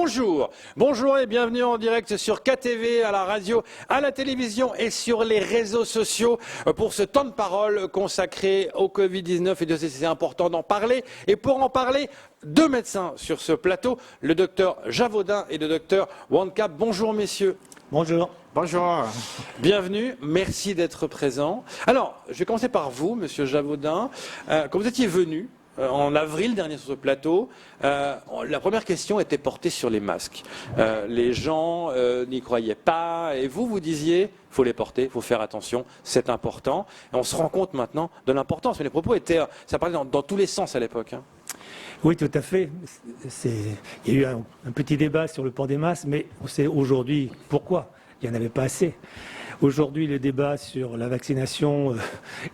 Bonjour, bonjour et bienvenue en direct sur KTV, à la radio, à la télévision et sur les réseaux sociaux pour ce temps de parole consacré au Covid-19. Et c'est important d'en parler. Et pour en parler, deux médecins sur ce plateau, le docteur Javaudin et le docteur Wankap. Bonjour messieurs. Bonjour. Bonjour. Bienvenue, merci d'être présent. Alors, je vais commencer par vous, monsieur Javaudin. Quand vous étiez venu en avril dernier sur ce plateau, la première question était portée sur les masques. Les gens n'y croyaient pas et vous disiez, il faut les porter, il faut faire attention, c'est important. Et on se rend compte maintenant de l'importance. Mais les propos étaient, ça parlait dans tous les sens à l'époque. Hein. Oui, tout à fait. Il y a eu un petit débat sur le port des masques, mais on sait aujourd'hui pourquoi. Il n'y en avait pas assez. Aujourd'hui, le débat sur la vaccination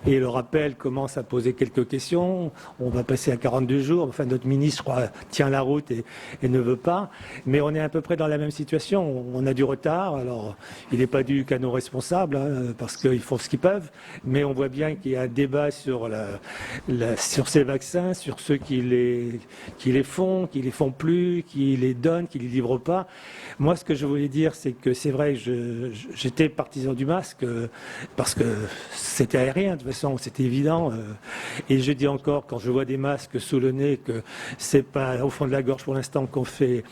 et le rappel commence à poser quelques questions. On va passer à 42 jours. Enfin, notre ministre, je crois, tient la route et ne veut pas. Mais on est à peu près dans la même situation. On a du retard. Alors, il n'est pas dû qu'à nos responsables, hein, parce qu'ils font ce qu'ils peuvent. Mais on voit bien qu'il y a un débat sur ces vaccins, sur ceux qui les font plus, qui les donnent, qui les livrent pas. Moi, ce que je voulais dire, c'est que c'est vrai que j'étais partisan du masque parce que c'était aérien, de toute façon, c'était évident. Et je dis encore, quand je vois des masques sous le nez, que c'est pas au fond de la gorge pour l'instant qu'on fait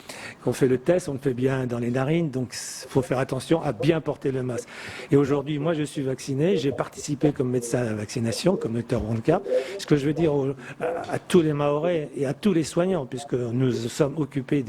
le test, on le fait bien dans les narines, donc il faut faire attention à bien porter le masque. Et aujourd'hui, moi, je suis vacciné, j'ai participé comme médecin à la vaccination, comme docteur Wankap. Ce que je veux dire à tous les Mahorais et à tous les soignants, puisque nous sommes occupés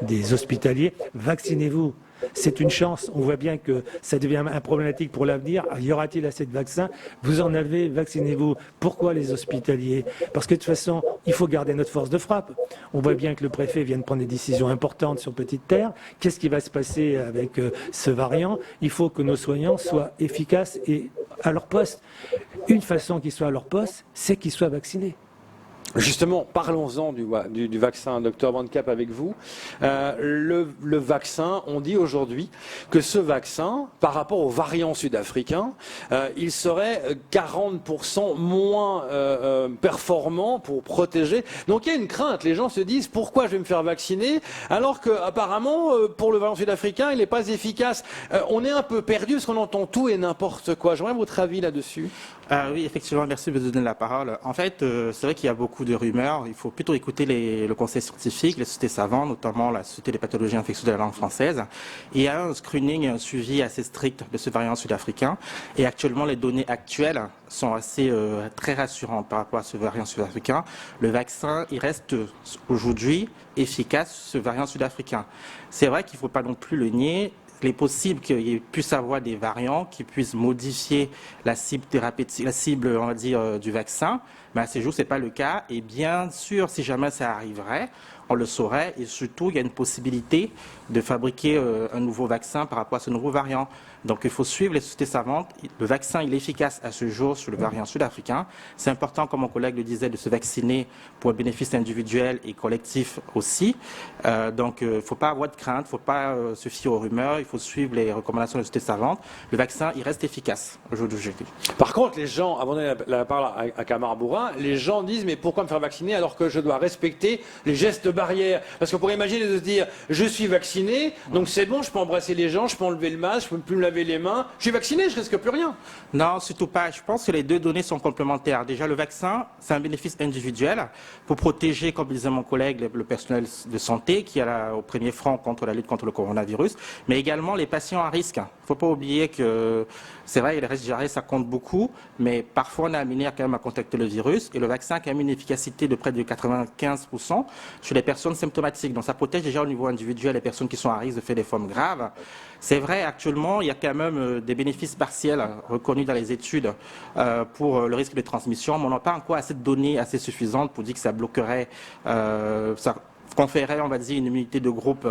des hospitaliers, vaccinez-vous. C'est une chance. On voit bien que ça devient un problématique pour l'avenir. Y aura-t-il assez de vaccins? Vous en avez, vaccinez-vous. Pourquoi les hospitaliers? Parce que de toute façon, il faut garder notre force de frappe. On voit bien que le préfet vient de prendre des décisions importantes sur Petite Terre. Qu'est-ce qui va se passer avec ce variant? Il faut que nos soignants soient efficaces et à leur poste. Une façon qu'ils soient à leur poste, c'est qu'ils soient vaccinés. Justement, parlons-en du vaccin, docteur Wankap, avec vous. Le vaccin, on dit aujourd'hui que ce vaccin, par rapport au variant sud-africain, il serait 40% moins performant pour protéger. Donc il y a une crainte. Les gens se disent, pourquoi je vais me faire vacciner alors qu'apparemment, pour le variant sud-africain, il n'est pas efficace. On est un peu perdu parce qu'on entend tout et n'importe quoi. J'aimerais votre avis là-dessus. Oui, effectivement, merci de me donner la parole. En fait, c'est vrai qu'il y a beaucoup de rumeurs. Il faut plutôt écouter le conseil scientifique, les sociétés savantes, notamment la Société des pathologies infectieuses de la langue française. Et il y a un screening et un suivi assez strict de ce variant sud-africain. Et actuellement, les données actuelles sont assez très rassurantes par rapport à ce variant sud-africain. Le vaccin, il reste aujourd'hui efficace, ce variant sud-africain. C'est vrai qu'il ne faut pas non plus le nier. Il est possible qu'il puisse avoir des variants qui puissent modifier la cible thérapeutique, la cible, on va dire, du vaccin. Mais à ce jour, ce n'est pas le cas. Et bien sûr, si jamais ça arriverait, on le saurait. Et surtout, il y a une possibilité de fabriquer un nouveau vaccin par rapport à ce nouveau variant. Donc, il faut suivre les sociétés savantes. Le vaccin, il est efficace à ce jour sur le variant sud-africain. C'est important, comme mon collègue le disait, de se vacciner pour un bénéfice individuel et collectif aussi. Donc, il ne faut pas avoir de crainte, il ne faut pas se fier aux rumeurs, il faut suivre les recommandations des sociétés savantes. Le vaccin, il reste efficace aujourd'hui. Par contre, les gens, avant de donner la parole à Kamar Bourin, les gens disent, mais pourquoi me faire vacciner alors que je dois respecter les gestes barrières? Parce qu'on pourrait imaginer de se dire, je suis vacciné, donc c'est bon, je peux embrasser les gens, je peux enlever le masque, je peux plus me laver les mains, je suis vacciné, je risque plus rien. Non, surtout pas. Je pense que les deux données sont complémentaires. Déjà, le vaccin, c'est un bénéfice individuel pour protéger, comme disait mon collègue, le personnel de santé qui est au premier front contre la lutte contre le coronavirus, mais également les patients à risque. Il ne faut pas oublier que c'est vrai, les restes d'arrêt, ça compte beaucoup, mais parfois on est amené quand même à contacter le virus et le vaccin a quand même une efficacité de près de 95% sur les personnes symptomatiques. Donc ça protège déjà au niveau individuel les personnes qui sont à risque de faire des formes graves. C'est vrai, actuellement, il y a quand même des bénéfices partiels reconnus dans les études pour le risque de transmission, mais on n'a pas encore assez de données assez suffisantes pour dire que ça bloquerait, ça conférerait, on va dire, une immunité de groupe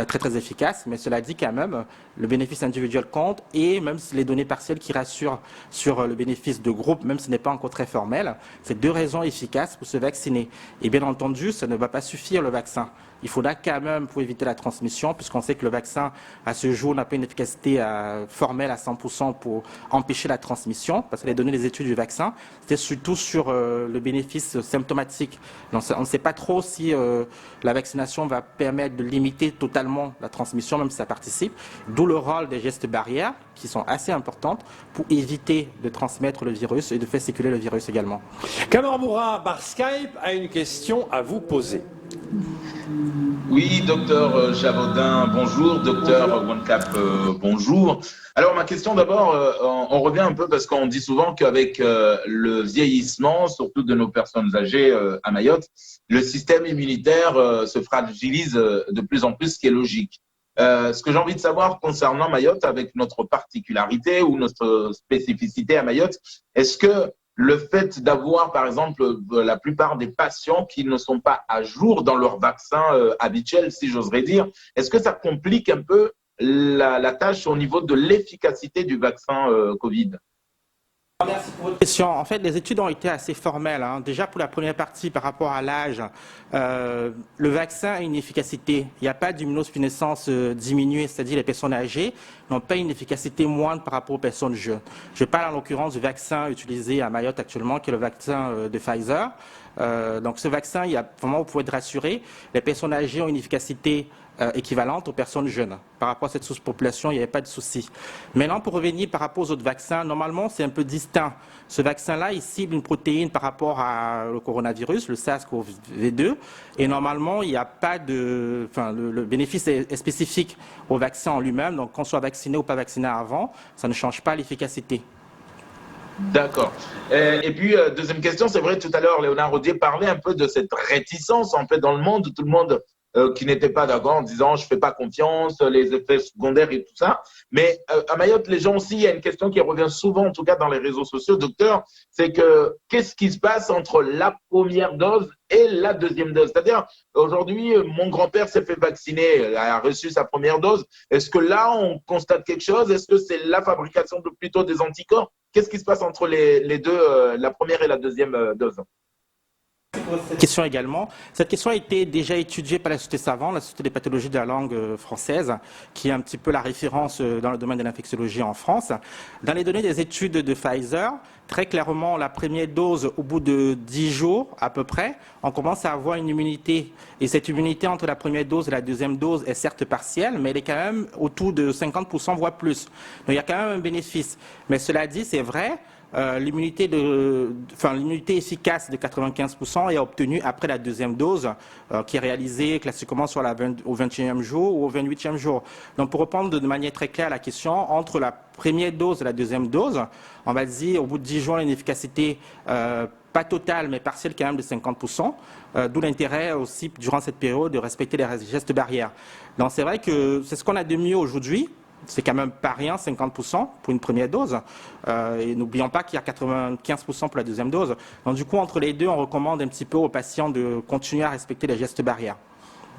très très efficace, mais cela dit quand même, le bénéfice individuel compte et même si les données partielles qui rassurent sur le bénéfice de groupe, même si ce n'est pas encore très formel, c'est deux raisons efficaces pour se vacciner. Et bien entendu, ça ne va pas suffire le vaccin. il faudra quand même, pour éviter la transmission, puisqu'on sait que le vaccin, à ce jour, n'a pas une efficacité formelle à 100% pour empêcher la transmission, parce que les données des études du vaccin, c'était surtout sur le bénéfice symptomatique. Donc, on ne sait pas trop si la vaccination va permettre de limiter totalement la transmission, même si ça participe, d'où le rôle des gestes barrières, qui sont assez importantes, pour éviter de transmettre le virus et de faire circuler le virus également. Kamaramoura, par Skype, a une question à vous poser. Oui, docteur Javaudin, bonjour. Docteur OneCap, bonjour. Alors, ma question d'abord, on revient un peu parce qu'on dit souvent qu'avec le vieillissement, surtout de nos personnes âgées à Mayotte, le système immunitaire se fragilise de plus en plus, ce qui est logique. Ce que j'ai envie de savoir concernant Mayotte, avec notre particularité ou notre spécificité à Mayotte, est-ce que le fait d'avoir, par exemple, la plupart des patients qui ne sont pas à jour dans leur vaccin habituel, si j'oserais dire, est-ce que ça complique un peu la tâche au niveau de l'efficacité du vaccin Covid? Merci pour votre question. En fait, les études ont été assez formelles. Déjà, pour la première partie, par rapport à l'âge, le vaccin a une efficacité. Il n'y a pas d'immunosénescence diminuée, c'est-à-dire les personnes âgées n'ont pas une efficacité moindre par rapport aux personnes jeunes. Je parle en l'occurrence du vaccin utilisé à Mayotte actuellement, qui est le vaccin de Pfizer. Donc, ce vaccin, il y a vraiment, vous pouvez être rassuré, les personnes âgées ont une efficacité équivalente aux personnes jeunes. Par rapport à cette sous-population, il n'y avait pas de souci. Maintenant, pour revenir par rapport aux autres vaccins, normalement, c'est un peu distinct. Ce vaccin-là, il cible une protéine par rapport au coronavirus, le SARS-CoV-2, et normalement, il n'y a pas de... Enfin, le bénéfice est spécifique au vaccin en lui-même, donc qu'on soit vacciné ou pas vacciné avant, ça ne change pas l'efficacité. D'accord. Et puis, deuxième question, c'est vrai, tout à l'heure, Léonard Rodier parlait un peu de cette réticence, en fait, dans le monde, tout le monde qui n'était pas d'accord en disant je fais pas confiance, les effets secondaires et tout ça. Mais à Mayotte, les gens aussi, il y a une question qui revient souvent, en tout cas dans les réseaux sociaux, docteur, c'est que qu'est-ce qui se passe entre la première dose et la deuxième dose? C'est-à-dire, aujourd'hui, mon grand-père s'est fait vacciner, a reçu sa première dose. Est-ce que là, on constate quelque chose? Est-ce que c'est la fabrication plutôt des anticorps? Qu'est-ce qui se passe entre les deux, la première et la deuxième dose? Cette question également. Cette question a été déjà étudiée par la Société savante, la Société des pathologies de la langue française, qui est un petit peu la référence dans le domaine de l'infectiologie en France. Dans les données des études de Pfizer, très clairement, la première dose, au bout de 10 jours à peu près, on commence à avoir une immunité. Et cette immunité entre la première dose et la deuxième dose est certes partielle, mais elle est quand même autour de 50%, voire plus. Donc il y a quand même un bénéfice. Mais cela dit, c'est vrai, l'immunité efficace de 95% est obtenue après la deuxième dose, qui est réalisée classiquement soit au 21e jour ou au 28e jour. Donc pour répondre de manière très claire à la question, entre la première dose et la deuxième dose, on va dire au bout de 10 jours, une efficacité pas totale, mais partielle quand même de 50%, d'où l'intérêt aussi, durant cette période, de respecter les gestes barrières. Donc c'est vrai que c'est ce qu'on a de mieux aujourd'hui. C'est quand même pas rien, 50% pour une première dose. Et n'oublions pas qu'il y a 95% pour la deuxième dose. Donc du coup, entre les deux, on recommande un petit peu aux patients de continuer à respecter les gestes barrières.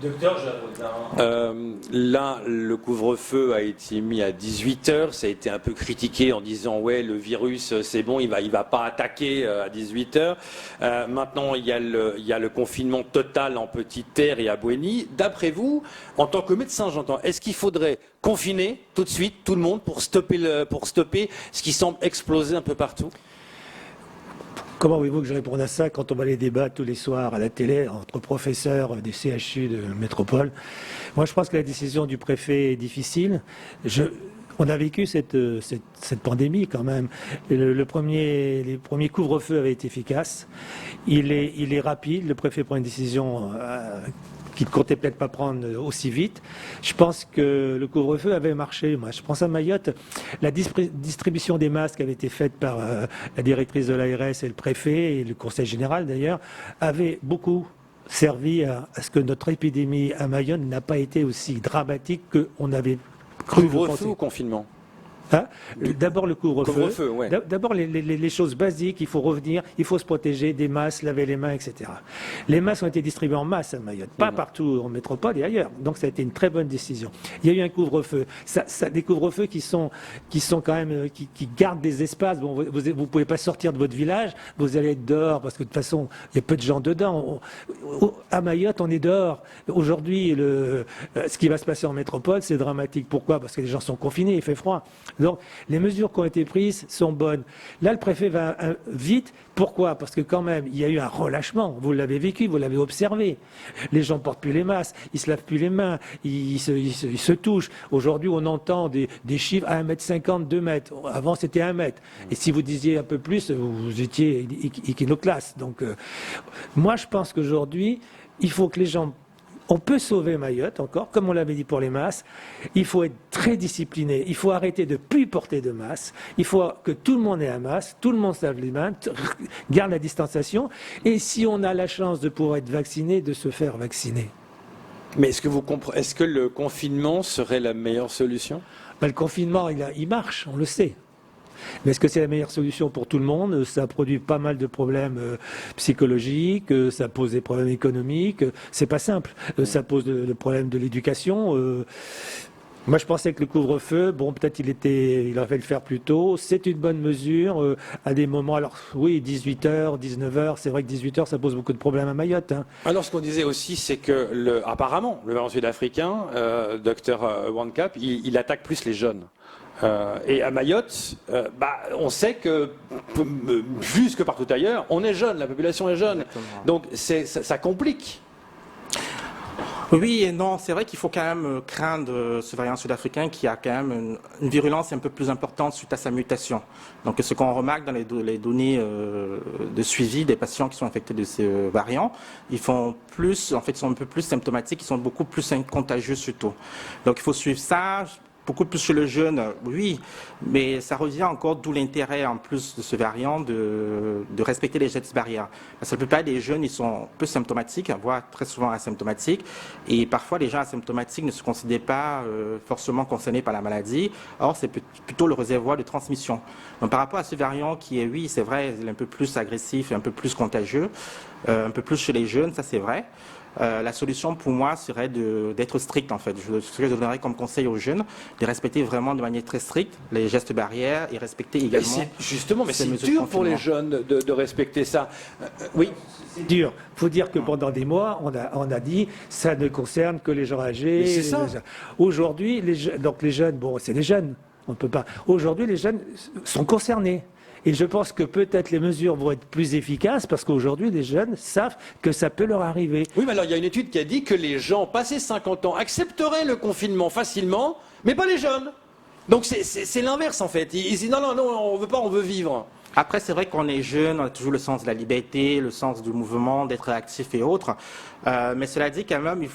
Docteur Javaudin, là, le couvre-feu a été mis à 18h. Ça a été un peu critiqué en disant ouais, le virus, c'est bon, il va pas attaquer à 18h. Maintenant, il y a le confinement total en Petite Terre et à Bouéni. D'après vous, en tant que médecin, j'entends, est-ce qu'il faudrait confiner tout de suite tout le monde pour stopper ce qui semble exploser un peu partout? Comment voulez-vous que je réponde à ça quand on voit les débats tous les soirs à la télé entre professeurs des CHU de métropole? Moi, je pense que la décision du préfet est difficile. On a vécu cette pandémie quand même. Les premiers couvre-feux avaient été efficaces. Il est rapide. Le préfet prend une décision qu'il ne comptait peut-être pas prendre aussi vite. Je pense que le couvre-feu avait marché. Moi, je pense à Mayotte. La distribution des masques avait été faite par la directrice de l'ARS et le préfet, et le conseil général d'ailleurs, avait beaucoup servi à ce que notre épidémie à Mayotte n'a pas été aussi dramatique qu'on avait cru. Couvre-feu ou confinement? Hein, d'abord le couvre-feu. Couvre-feu, ouais. D'abord les choses basiques, il faut revenir, il faut se protéger, des masques, laver les mains, etc. Les masques ont été distribués en masse à Mayotte, pas partout en métropole et ailleurs. Donc ça a été une très bonne décision. Il y a eu un couvre-feu. Des couvre-feux qui sont quand même, qui gardent des espaces. Bon, vous pouvez pas sortir de votre village, vous allez être dehors parce que de toute façon, il y a peu de gens dedans. À Mayotte, on est dehors. Aujourd'hui, ce qui va se passer en métropole, c'est dramatique. Pourquoi? Parce que les gens sont confinés, il fait froid. Donc, les mesures qui ont été prises sont bonnes. Là, le préfet va vite. Pourquoi? Parce que quand même, il y a eu un relâchement. Vous l'avez vécu, vous l'avez observé. Les gens portent plus les masques, ils se lavent plus les mains, ils se touchent. Aujourd'hui, on entend des chiffres à 1,50 m, 2 mètres. Avant, c'était 1 mètre. Et si vous disiez un peu plus, vous étiez iconoclaste. Donc, moi, je pense qu'aujourd'hui, il faut que les gens... On peut sauver Mayotte encore, comme on l'avait dit pour les masques. Il faut être très discipliné. Il faut arrêter de ne plus porter de masque. Il faut que tout le monde ait un masque, tout le monde se lave les mains, garde la distanciation. Et si on a la chance de pouvoir être vacciné, de se faire vacciner. Mais est-ce que le confinement serait la meilleure solution? Le confinement, il marche, on le sait. Mais est-ce que c'est la meilleure solution pour tout le monde? Ça produit pas mal de problèmes psychologiques, ça pose des problèmes économiques, c'est pas simple. Ça pose le problème de l'éducation. Moi, je pensais que le couvre-feu, bon, peut-être il aurait fallu le faire plus tôt. C'est une bonne mesure à des moments. Alors, oui, 18h, 19h, c'est vrai que 18h, ça pose beaucoup de problèmes à Mayotte. Hein. Alors, ce qu'on disait aussi, c'est que, apparemment, le variant sud-africain, Dr Wancap, il attaque plus les jeunes. Et à Mayotte, on sait que, plus que partout ailleurs, on est jeune, la population est jeune. Exactement. Donc ça complique. Oui et non, c'est vrai qu'il faut quand même craindre ce variant sud-africain qui a quand même une virulence un peu plus importante suite à sa mutation. Donc ce qu'on remarque dans les données de suivi des patients qui sont infectés de ces variants, ils sont un peu plus symptomatiques, ils sont beaucoup plus contagieux surtout. Donc il faut suivre ça. Beaucoup plus chez le jeune, oui, mais ça revient encore, d'où l'intérêt en plus de ce variant de respecter les gestes barrières. Parce que la plupart des jeunes, ils sont peu symptomatiques, voire très souvent asymptomatiques, et parfois les gens asymptomatiques ne se considèrent pas forcément concernés par la maladie. Or, c'est plutôt le réservoir de transmission. Donc par rapport à ce variant qui est, oui, c'est vrai, il est un peu plus agressif, un peu plus contagieux, un peu plus chez les jeunes, ça c'est vrai. La solution pour moi serait d'être strict en fait. Ce que je donnerais comme conseil aux jeunes, de respecter vraiment de manière très stricte les gestes barrières et respecter également. Mais c'est dur pour les jeunes de respecter ça. Oui. C'est dur. Il faut dire que pendant des mois, on a dit ça ne concerne que les gens âgés. Mais c'est ça. Aujourd'hui, les jeunes, bon, c'est les jeunes. On ne peut pas. Aujourd'hui, les jeunes sont concernés. Et je pense que peut-être les mesures vont être plus efficaces parce qu'aujourd'hui, les jeunes savent que ça peut leur arriver. Oui, mais alors il y a une étude qui a dit que les gens passés 50 ans accepteraient le confinement facilement, mais pas les jeunes. Donc c'est l'inverse en fait. Ils disent non, on veut pas, on veut vivre. Après, c'est vrai qu'on est jeune, on a toujours le sens de la liberté, le sens du mouvement, d'être actif et autres. Mais cela dit, quand même,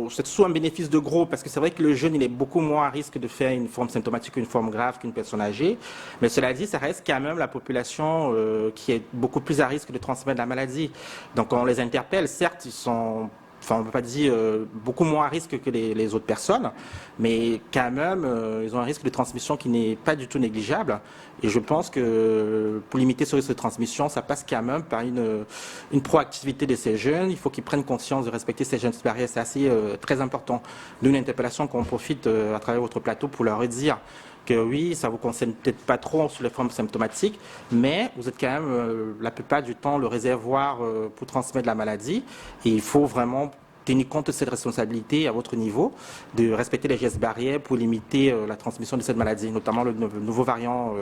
c'est toujours un bénéfice de gros, parce que c'est vrai que le jeune, il est beaucoup moins à risque de faire une forme symptomatique ou une forme grave qu'une personne âgée. Mais cela dit, ça reste quand même la population qui est beaucoup plus à risque de transmettre la maladie. Donc on les interpelle, certes, ils sont... Enfin, on ne peut pas dire beaucoup moins à risque que les autres personnes, mais quand même, ils ont un risque de transmission qui n'est pas du tout négligeable. Et je pense que pour limiter ce risque de transmission, ça passe quand même par une proactivité de ces jeunes. Il faut qu'ils prennent conscience de respecter ces gestes barrières. C'est assez très important. D'une interpellation qu'on profite à travers votre plateau pour leur dire que oui, ça vous concerne peut-être pas trop sur les formes symptomatiques, mais vous êtes quand même la plupart du temps le réservoir pour transmettre la maladie. Et il faut vraiment tenir compte de cette responsabilité à votre niveau, de respecter les gestes barrières pour limiter la transmission de cette maladie, notamment le nouveau variant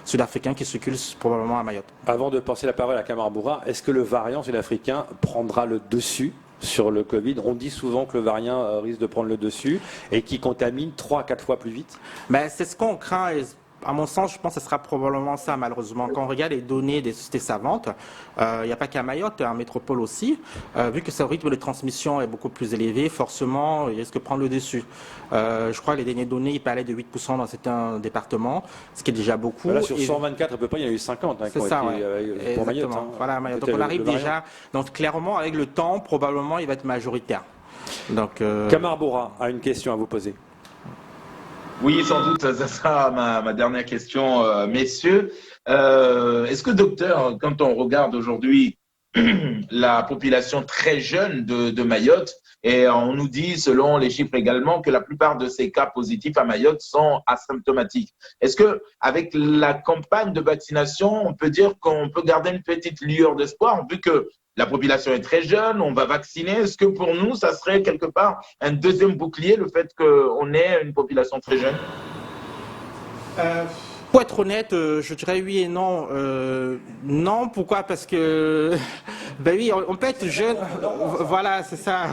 sud-africain qui circule probablement à Mayotte. Avant de passer la parole à Kamar Bourra, est-ce que le variant sud-africain prendra le dessus sur le Covid? On dit souvent que le variant risque de prendre le dessus et qui contamine 3 à 4 fois plus vite. Ben, c'est ce qu'on craint. Et à mon sens, je pense que ce sera probablement ça, malheureusement. Quand on regarde les données des sociétés savantes, il n'y a pas qu'à Mayotte, en métropole aussi. Vu que ce rythme de transmission est beaucoup plus élevé, forcément, il risque de prendre le dessus. Je crois que les dernières données, il parlait de 8% dans certains départements, ce qui est déjà beaucoup. Là, sur 124, à peu près, il y en a eu 50 qui ont été pour Mayotte. Hein. Voilà, Mayotte. Donc on arrive déjà. Donc clairement, avec le temps, probablement, il va être majoritaire. Donc, Kamar Bourra a une question à vous poser. Oui, sans doute, ça sera ma dernière question, messieurs. Est-ce que, docteur, quand on regarde aujourd'hui la population très jeune de Mayotte, et on nous dit, selon les chiffres également, que la plupart de ces cas positifs à Mayotte sont asymptomatiques. Est-ce que, avec la campagne de vaccination, on peut dire qu'on peut garder une petite lueur d'espoir, vu que la population est très jeune, on va vacciner? Est-ce que pour nous, ça serait quelque part un deuxième bouclier, le fait qu'on ait une population très jeune? Pour être honnête, je dirais oui et non. Non, pourquoi? Parce que, ben oui, on peut être jeune, voilà, c'est ça.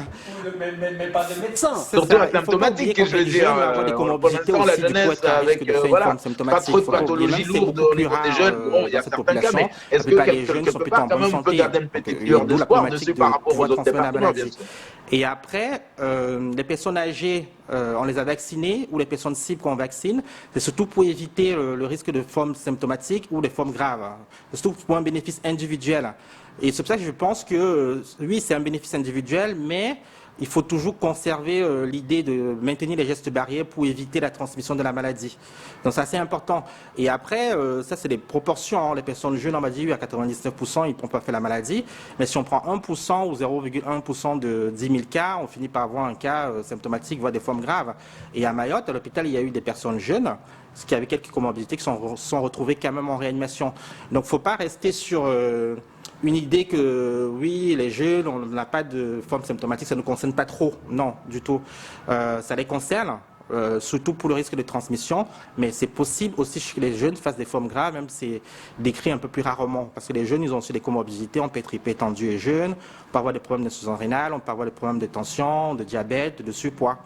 Mais pas des médecins. C'est Surtout ça. Il faut pas oublier asymptomatique, qu'on je peut veux être dire. jeune, avoir des Pour comorbidités l'instant, la aussi, du coup, jeunesse être à risque avec de faire une voilà, forme pas symptomatique. trop de Faut pas oublier, pathologies même si c'est lourdes beaucoup au plus niveau des rare jeunes. Bon, il y dans a cette certains cas, population, mais la est-ce que plupart des jeunes sont quelque plutôt en part, quand bonne même, on peut santé. garder une Donc, petite lueur d'où la d'espoir problématique dessus de par rapport aux pouvoir autres transmettre la départements, bien maladie. sûr? Et après, les personnes âgées, on les a vaccinées, ou les personnes cibles qu'on vaccine, c'est surtout pour éviter le risque de formes symptomatiques ou des formes graves. C'est surtout pour un bénéfice individuel. Et c'est pour ça que je pense que, oui, c'est un bénéfice individuel, mais il faut toujours conserver l'idée de maintenir les gestes barrières pour éviter la transmission de la maladie. Donc c'est assez important. Et après, ça c'est des proportions. Hein. Les personnes jeunes, on va dire, oui, à 99%, ils n'ont pas fait la maladie. Mais si on prend 1% ou 0,1% de 10 000 cas, on finit par avoir un cas symptomatique, voire des formes graves. Et à Mayotte, à l'hôpital, il y a eu des personnes jeunes qui avaient quelques comorbidités qui sont retrouvées quand même en réanimation. Donc il ne faut pas rester sur une idée que oui, les jeunes, on n'a pas de forme symptomatique, ça ne nous concerne pas trop. Non, du tout. Ça les concerne, surtout pour le risque de transmission, mais c'est possible aussi que les jeunes fassent des formes graves, même si c'est décrit un peu plus rarement. Parce que les jeunes, ils ont aussi des comorbidités, on peut être hypertendu et jeune, on peut avoir des problèmes d'insuffisance rénale, on peut avoir des problèmes de tension, de diabète, de surpoids.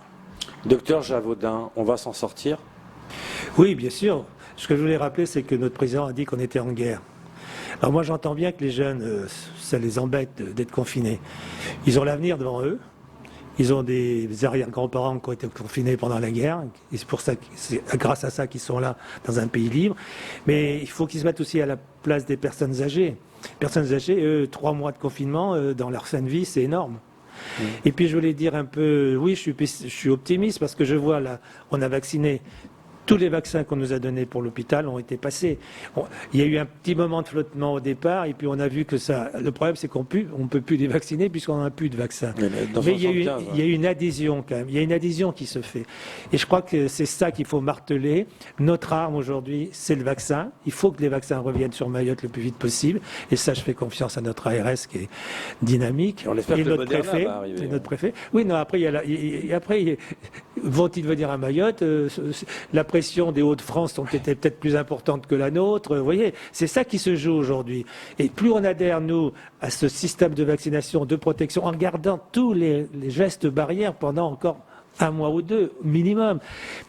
Docteur Javaudin, on va s'en sortir? Oui, bien sûr. Ce que je voulais rappeler, c'est que notre président a dit qu'on était en guerre. Alors moi, j'entends bien que les jeunes, ça les embête d'être confinés. Ils ont l'avenir devant eux. Ils ont des arrière-grands-parents qui ont été confinés pendant la guerre. Et c'est pour ça, c'est grâce à ça qu'ils sont là, dans un pays libre. Mais il faut qu'ils se mettent aussi à la place des personnes âgées. Personnes âgées, eux, 3 mois de confinement, dans leur fin de vie, c'est énorme. Et puis je voulais dire un peu, oui, je suis optimiste parce que je vois là, on a vacciné. Tous les vaccins qu'on nous a donnés pour l'hôpital ont été passés. Il y a eu un petit moment de flottement au départ, et puis on a vu que ça. Le problème, c'est qu'on ne peut plus les vacciner puisqu'on n'a plus de vaccins. Mais il y a eu une adhésion quand même. Il y a une adhésion qui se fait. Et je crois que c'est ça qu'il faut marteler. Notre arme aujourd'hui, c'est le vaccin. Il faut que les vaccins reviennent sur Mayotte le plus vite possible. Et ça, je fais confiance à notre ARS qui est dynamique. On espère et que notre le Moderna préfet. va arriver. Et notre préfet. Oui, non. Après, vont-ils venir à Mayotte? La pression des Hauts-de-France était peut-être plus importante que la nôtre. Vous voyez, c'est ça qui se joue aujourd'hui. Et plus on adhère, nous, à ce système de vaccination, de protection, en gardant tous les gestes barrières pendant encore 1 mois ou 2 minimum.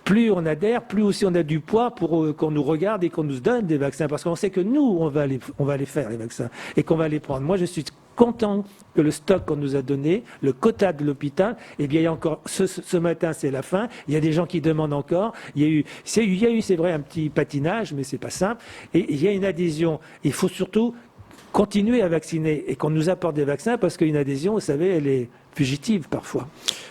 Plus on adhère, plus aussi on a du poids pour qu'on nous regarde et qu'on nous donne des vaccins. Parce qu'on sait que nous, on va les faire, les vaccins, et qu'on va les prendre. Moi, je suis content que le stock qu'on nous a donné, le quota de l'hôpital, eh bien, il y a encore, ce matin, c'est la fin. Il y a des gens qui demandent encore. Il y a eu, c'est vrai, un petit patinage, mais c'est pas simple. Et il y a une adhésion. Il faut surtout continuer à vacciner et qu'on nous apporte des vaccins parce qu'une adhésion, vous savez, elle est fugitive parfois.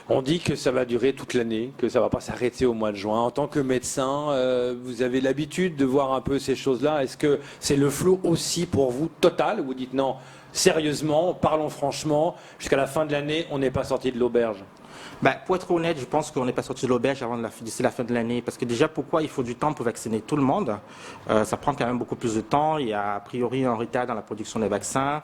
On dit que ça va durer toute l'année, que ça ne va pas s'arrêter au mois de juin. En tant que médecin, vous avez l'habitude de voir un peu ces choses-là. Est-ce que c'est le flou aussi pour vous total? Vous dites non, sérieusement, parlons franchement, jusqu'à la fin de l'année, on n'est pas sorti de l'auberge? Pour être honnête, je pense qu'on n'est pas sorti de l'auberge d'ici la fin de l'année. Parce que déjà, pourquoi il faut du temps pour vacciner tout le monde? Ça prend quand même beaucoup plus de temps. Il y a a priori un retard dans la production des vaccins.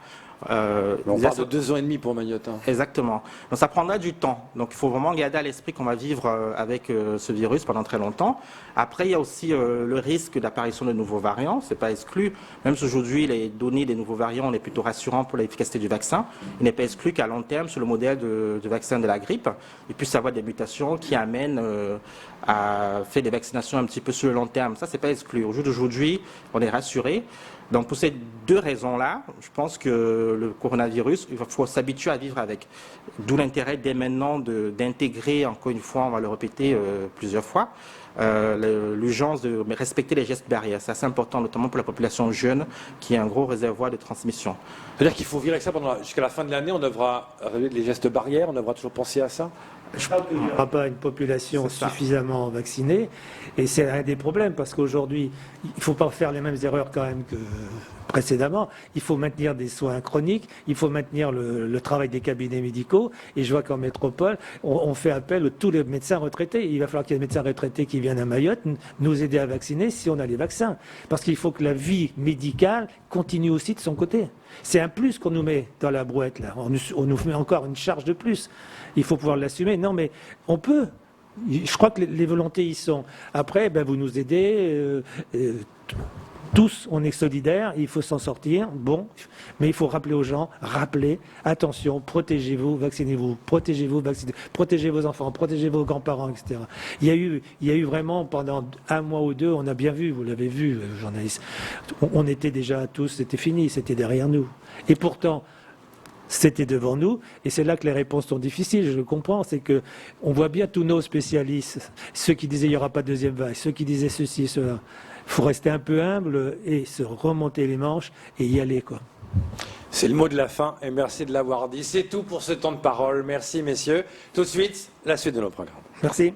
On parle de 2 ans et demi pour Mayotte. Hein. Exactement. Donc ça prendra du temps. Donc il faut vraiment garder à l'esprit qu'on va vivre avec ce virus pendant très longtemps. Après, il y a aussi le risque d'apparition de nouveaux variants. C'est pas exclu. Même si aujourd'hui les données des nouveaux variants, on est plutôt rassurant pour l'efficacité du vaccin. Il n'est pas exclu qu'à long terme, sur le modèle de vaccin de la grippe, il puisse y avoir des mutations qui amènent à faire des vaccinations un petit peu sur le long terme. Ça, c'est pas exclu. Au jour d'aujourd'hui, on est rassuré. Donc pour ces 2 raisons-là, je pense que le coronavirus, il faut s'habituer à vivre avec. D'où l'intérêt dès maintenant d'intégrer, encore une fois, on va le répéter plusieurs fois, l'urgence de respecter les gestes barrières. C'est assez important, notamment pour la population jeune, qui est un gros réservoir de transmission. C'est-à-dire qu'il faut virer ça jusqu'à la fin de l'année, on devra réduire les gestes barrières, on devra toujours penser à ça. Je crois qu'il n'y aura pas une population suffisamment vaccinée. Et c'est un des problèmes, parce qu'aujourd'hui, il ne faut pas faire les mêmes erreurs quand même que précédemment. Il faut maintenir des soins chroniques, il faut maintenir le travail des cabinets médicaux. Et je vois qu'en métropole, on fait appel à tous les médecins retraités. Il va falloir qu'il y ait des médecins retraités qui viennent à Mayotte nous aider à vacciner si on a les vaccins. Parce qu'il faut que la vie médicale continue aussi de son côté. C'est un plus qu'on nous met dans la brouette, là. On nous met encore une charge de plus. Il faut pouvoir l'assumer. Non, mais on peut. Je crois que les volontés y sont. Après, vous nous aidez. Tous, on est solidaires. Il faut s'en sortir. Bon, mais il faut rappeler aux gens, attention, protégez-vous, vaccinez-vous, protégez-vous, protégez vos enfants, protégez vos grands-parents, etc. Il y a eu vraiment, pendant un mois ou deux, on a bien vu, vous l'avez vu, journaliste, on était déjà tous, c'était fini, c'était derrière nous. Et pourtant, c'était devant nous, et c'est là que les réponses sont difficiles, je le comprends, c'est que on voit bien tous nos spécialistes, ceux qui disaient il n'y aura pas de deuxième vague, ceux qui disaient ceci, cela. Il faut rester un peu humble et se remonter les manches et y aller, quoi. C'est le mot de la fin, et merci de l'avoir dit. C'est tout pour ce temps de parole. Merci, messieurs. Tout de suite, la suite de nos programmes. Merci.